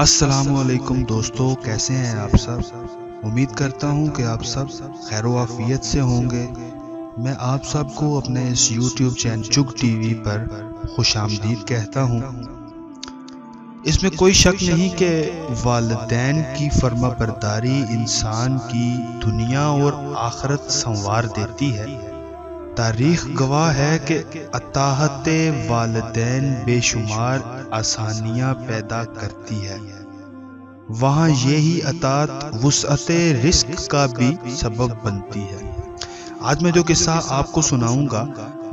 السلام علیکم دوستو، کیسے ہیں آپ سب؟ امید کرتا ہوں کہ آپ سب خیر و عافیت سے ہوں گے۔ میں آپ سب کو اپنے اس یوٹیوب چینل چگ ٹی وی پر خوش آمدید کہتا ہوں۔ اس میں کوئی شک نہیں کہ والدین کی فرما برداری انسان کی دنیا اور آخرت سنوار دیتی ہے۔ تاریخ گواہ ہے کہ اطاعت والدین بے شمار آسانیاں پیدا کرتی ہے، وہاں یہی اطاعت وسعت رزق کا بھی سبب بنتی ہے۔ آج میں جو قصہ آپ کو سناؤں گا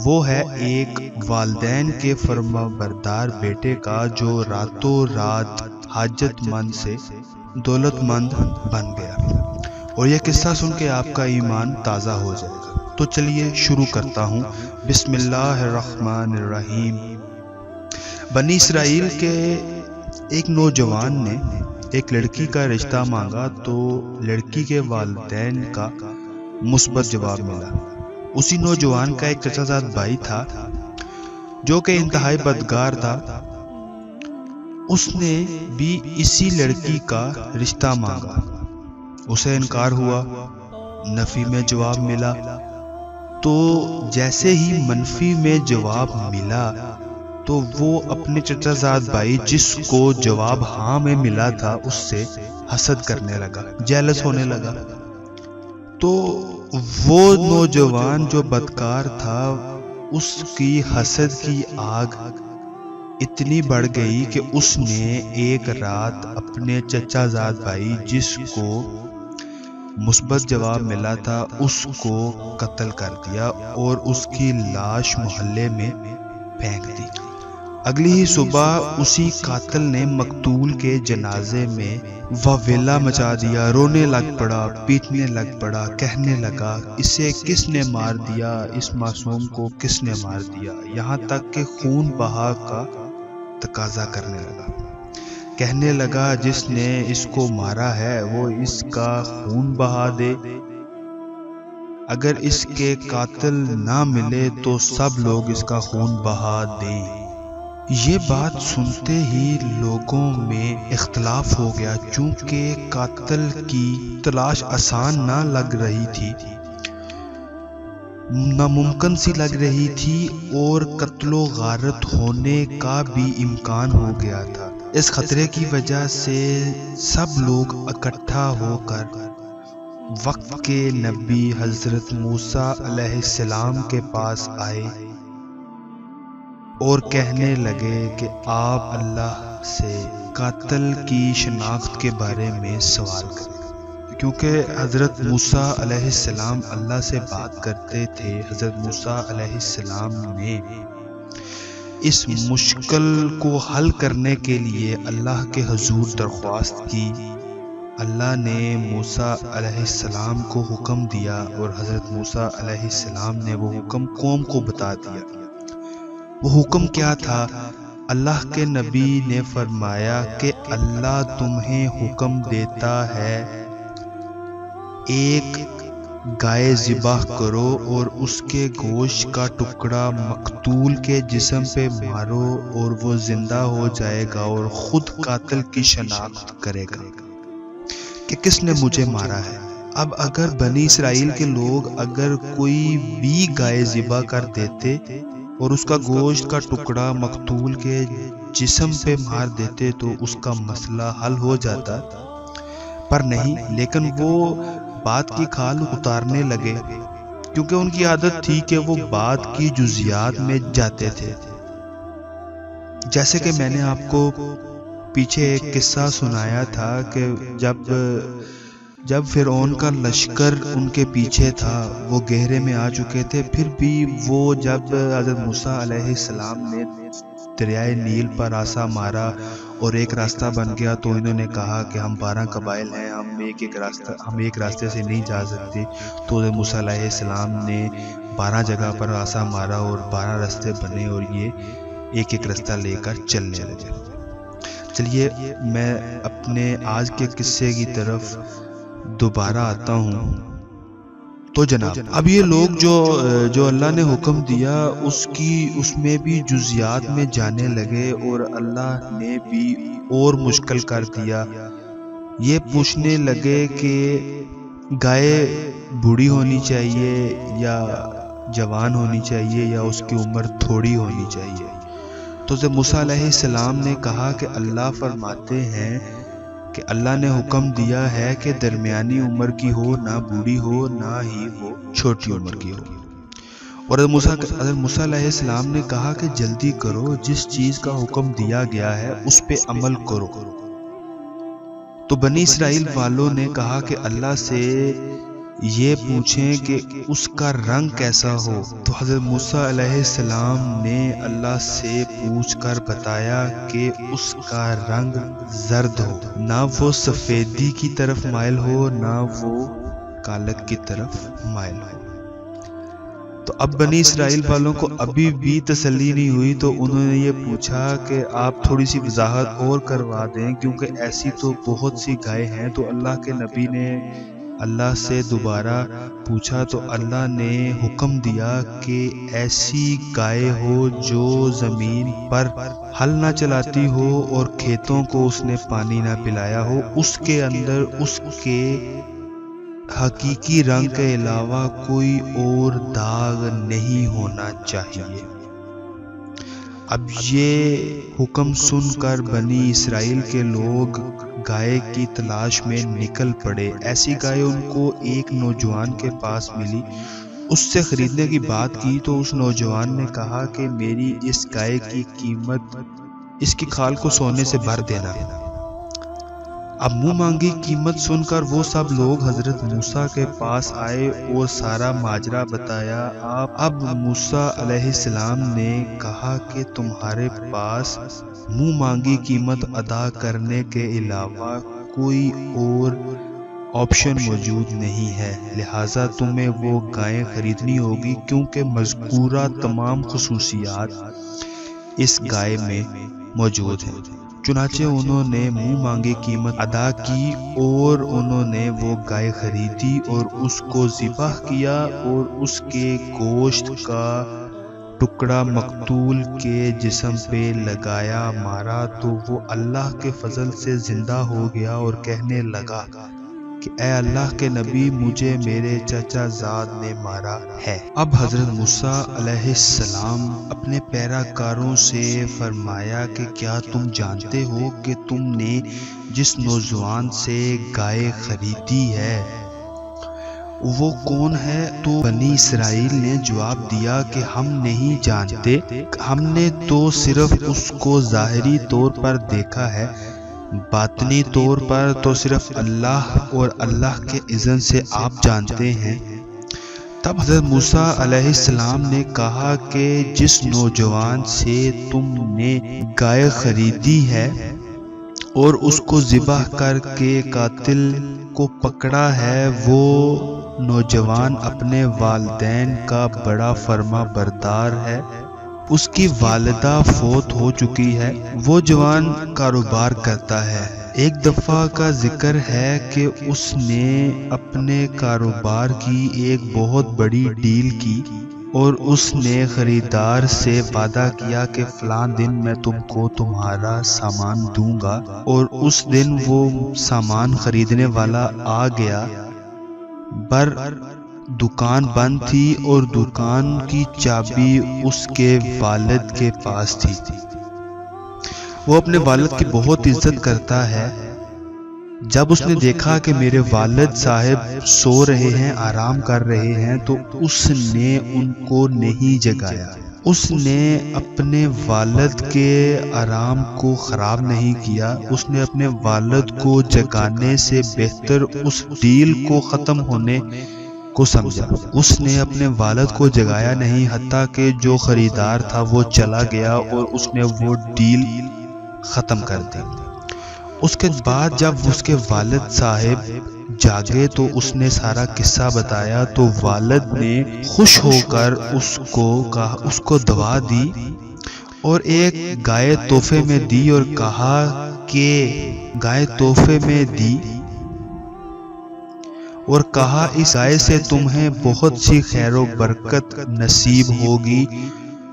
وہ ہے ایک والدین کے فرما بردار بیٹے کا جو راتوں رات حاجت مند سے دولت مند بن گیا، اور یہ قصہ سن کے آپ کا ایمان تازہ ہو جائے گا۔ تو چلیے شروع کرتا ہوں۔ بسم اللہ الرحمن الرحیم۔ بنی اسرائیل کے ایک نوجوان نے ایک لڑکی کا رشتہ مانگا تو لڑکی کے والدین کا مثبت جواب ملا۔ اسی نوجوان کا ایک چچا زاد بھائی تھا جو کہ انتہائی بدکار تھا۔ اس نے بھی اسی لڑکی کا رشتہ مانگا، اسے انکار ہوا، نفی میں جواب ملا۔ تو جیسے ہی منفی میں جواب ملا تو وہ اپنے چچا زاد بھائی جس کو جواب ہاں میں ملا تھا اس سے حسد کرنے لگا، جیلس ہونے لگا۔ تو وہ نوجوان جو بدکار تھا اس کی حسد کی آگ اتنی بڑھ گئی کہ اس نے ایک رات اپنے چچا زاد بھائی جس کو مثبت جواب ملا تھا اس کو قتل کر دیا اور اس کی لاش محلے میں پھینک دی۔ اگلی ہی صبح اسی قاتل نے مقتول کے جنازے میں واویلا مچا دیا، رونے لگ پڑا، پیٹنے لگ پڑا، کہنے لگا اسے کس نے مار دیا، اس معصوم کو کس نے مار دیا، یہاں تک کہ خون بہا کا تقاضا کرنے لگا۔ کہنے لگا جس نے اس کو مارا ہے وہ اس کا خون بہا دے، اگر اس کے قاتل نہ ملے تو سب لوگ اس کا خون بہا دیں۔ یہ بات سنتے ہی لوگوں میں اختلاف ہو گیا، چونکہ قاتل کی تلاش آسان نہ لگ رہی تھی، ناممکن سی لگ رہی تھی، اور قتل و غارت ہونے کا بھی امکان ہو گیا تھا۔ اس خطرے کی وجہ سے سب لوگ اکٹھا ہو کر وقت کے نبی حضرت موسیٰ علیہ السلام کے پاس آئے اور کہنے لگے کہ آپ اللہ سے قاتل کی شناخت کے بارے میں سوال کریں، کیونکہ حضرت موسیٰ علیہ السلام اللہ سے بات کرتے تھے۔ حضرت موسیٰ علیہ السلام نے اس مشکل کو حل کرنے کے لیے اللہ کے حضور درخواست کی۔ اللہ نے موسیٰ علیہ السلام کو حکم دیا اور حضرت موسیٰ علیہ السلام نے وہ حکم قوم کو بتا دیا۔ وہ حکم کیا تھا؟ اللہ کے نبی نے فرمایا کہ اللہ تمہیں حکم دیتا ہے ایک گائے ذبح کرو اور اس کے گوشت کا ٹکڑا مقتول کے جسم پہ مارو اور وہ زندہ ہو جائے گا اور خود قاتل کی شناخت کرے گا کہ کس نے مجھے مارا ہے۔ اب اگر بنی اسرائیل کے لوگ اگر کوئی بھی گائے ذبح کر دیتے اور اس کا گوشت کا ٹکڑا مقتول کے جسم پہ مار دیتے تو اس کا مسئلہ حل ہو جاتا، پر نہیں، لیکن وہ بات کی کھال اتارنے لگے، کیونکہ ان کی عادت تھی کہ وہ بات کی جزیات میں جاتے تھے۔ جیسے کہ میں نے آپ کو پیچھے ایک قصہ سنایا تھا کہ جب فرعون کا لشکر ان کے پیچھے تھا، وہ گہرے میں آ چکے تھے، پھر بھی وہ جب حضرت موسیٰ علیہ السلام نے دریائے نیل پر عصا مارا اور ایک راستہ بن گیا تو انہوں نے کہا کہ ہم 12 قبائل ہیں، ہم ایک راستے سے نہیں جا سکتے، تو حضرت موسیٰ علیہ السلام نے 12 جگہ پر عصا مارا اور 12 راستے بنے اور یہ ایک ایک راستہ لے کر چلنے لگے۔ چلیے میں اپنے آج کے قصے کی طرف دوبارہ آتا ہوں۔ تو جناب اب یہ لوگ جو اللہ نے حکم دیا اس میں بھی جزیات میں جانے لگے، اور اللہ نے بھی اور مشکل کر دیا۔ یہ پوچھنے لگے کہ گائے بوڑھی ہونی چاہیے یا جوان ہونی چاہیے یا اس کی عمر تھوڑی ہونی چاہیے؟ تو حضرت موسیٰ علیہ السلام نے کہا کہ اللہ فرماتے ہیں کہ اللہ نے حکم دیا ہے کہ درمیانی عمر کی ہو، نہ بوڑھی ہو نہ ہی وہ چھوٹی عمر کی ہو۔ اور حضرت موسیٰ علیہ السلام نے کہا کہ جلدی کرو، جس چیز کا حکم دیا گیا ہے اس پہ عمل کرو۔ تو بنی اسرائیل والوں نے کہا کہ اللہ سے یہ پوچھیں کہ اس کا رنگ کیسا ہو۔ تو حضرت موسیٰ علیہ السلام نے اللہ سے پوچھ کر بتایا کہ اس کا رنگ زرد ہو، نہ وہ سفیدی کی طرف مائل ہو نہ وہ کالک کی طرف مائل ہو۔ تو اب بنی اسرائیل والوں کو ابھی بھی تسلی نہیں ہوئی، تو انہوں نے یہ پوچھا کہ آپ تھوڑی سی وضاحت اور کروا دیں، کیونکہ ایسی تو بہت سی گائے ہیں۔ تو اللہ کے نبی نے اللہ سے دوبارہ پوچھا تو اللہ نے حکم دیا کہ ایسی گائے ہو جو زمین پر ہل نہ چلاتی ہو اور کھیتوں کو اس نے پانی نہ پلایا ہو، اس کے اندر اس کے حقیقی رنگ کے علاوہ کوئی اور داغ نہیں ہونا چاہیے۔ اب یہ حکم سن کر بنی اسرائیل کے لوگ گائے کی تلاش میں نکل پڑے۔ ایسی گائے ان کو ایک نوجوان کے پاس ملی، اس سے خریدنے کی بات کی تو اس نوجوان نے کہا کہ میری اس گائے کی قیمت اس کی کھال کو سونے سے بھر دینا۔ اب منہ مانگی قیمت سن کر وہ سب لوگ حضرت موسیٰ کے پاس آئے اور سارا ماجرا بتایا۔ اب موسیٰ علیہ السلام نے کہا کہ تمہارے پاس منہ مانگی قیمت ادا کرنے کے علاوہ کوئی اور آپشن موجود نہیں ہے، لہٰذا تمہیں وہ گائیں خریدنی ہوگی، کیونکہ مذکورہ تمام خصوصیات اس گائے میں موجود ہیں۔ چنانچہ انہوں نے منہ مانگی قیمت ادا کی اور انہوں نے وہ گائے خریدی اور اس کو ذبح کیا اور اس کے گوشت کا ٹکڑا مقتول کے جسم پہ لگایا، مارا تو وہ اللہ کے فضل سے زندہ ہو گیا اور کہنے لگا کہ اے اللہ کے نبی، مجھے میرے چچا زاد نے مارا ہے۔ اب حضرت موسیٰ علیہ السلام اپنے پیراکاروں سے فرمایا کہ کیا تم جانتے ہو کہ تم نے جس نوجوان سے گائے خریدی ہے وہ کون ہے؟ تو بنی اسرائیل نے جواب دیا کہ ہم نہیں جانتے، ہم نے تو صرف اس کو ظاہری طور پر دیکھا ہے، باطنی طور پر تو صرف اللہ اور اللہ کے اذن سے آپ جانتے ہیں۔ تب حضرت موسیٰ علیہ السلام نے کہا کہ جس نوجوان سے تم نے گائے خریدی ہے اور اس کو ذبح کر کے قاتل کو پکڑا ہے، وہ نوجوان اپنے والدین کا بڑا فرما بردار ہے، اس کی والدہ فوت ہو چکی ہے، وہ جوان کاروبار کرتا ہے۔ ایک دفعہ کا ذکر ہے کہ اس نے اپنے کاروبار کی ایک بہت بڑی ڈیل کی اور اس نے خریدار سے وعدہ کیا کہ فلاں دن میں تم کو تمہارا سامان دوں گا، اور اس دن وہ سامان خریدنے والا آ گیا، پر دکان بند تھی اور دکان کی چابی اس کے والد کے پاس تھی۔ وہ اپنے والد کی بہت عزت کرتا ہے۔ جب اس نے دیکھا کہ میرے والد صاحب سو رہے ہیں، آرام کر رہے ہیں، تو اس نے ان کو نہیں جگایا۔ اس نے اپنے والد کے آرام کو خراب نہیں کیا، اس نے اپنے والد کو جگانے سے بہتر اس ڈیل کو ختم ہونے کو سمجھا۔ اس نے اپنے والد کو جگایا نہیں، حتیٰ کہ جو خریدار تھا وہ چلا گیا اور اس نے وہ ڈیل ختم کر دی۔ اس کے بعد جب اس کے والد صاحب جاگے تو اس نے سارا قصہ بتایا، تو والد نے خوش ہو کر اس کو دوا دی اور ایک گائے تحفے میں دی اور کہا کہ اس گائے سے تمہیں بہت سی خیر و برکت نصیب ہوگی،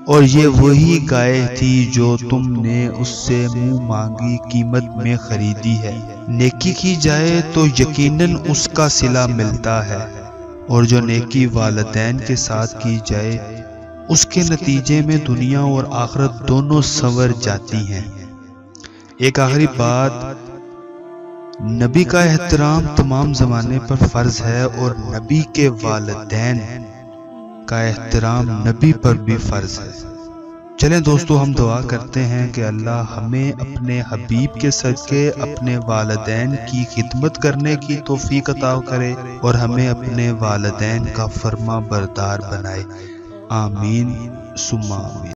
اور یہ وہی گائے تھی جو تم نے اس سے منہ مانگی قیمت میں خریدی ہے۔ نیکی کی جائے تو یقیناً اس کا صلہ ملتا ہے، اور جو نیکی والدین کے ساتھ کی جائے اس کے نتیجے میں دنیا اور آخرت دونوں سنور جاتی ہیں۔ ایک آخری بات، نبی کا احترام تمام زمانے پر فرض ہے، اور نبی کے والدین کا احترام نبی پر بھی فرض ہے۔ چلیں دوستو، ہم دعا کرتے ہیں کہ اللہ ہمیں اپنے حبیب کے صدقے اپنے والدین کی خدمت کرنے کی توفیق عطا کرے، اور ہمیں اپنے والدین کا فرما بردار بنائے۔ آمین ثم آمین۔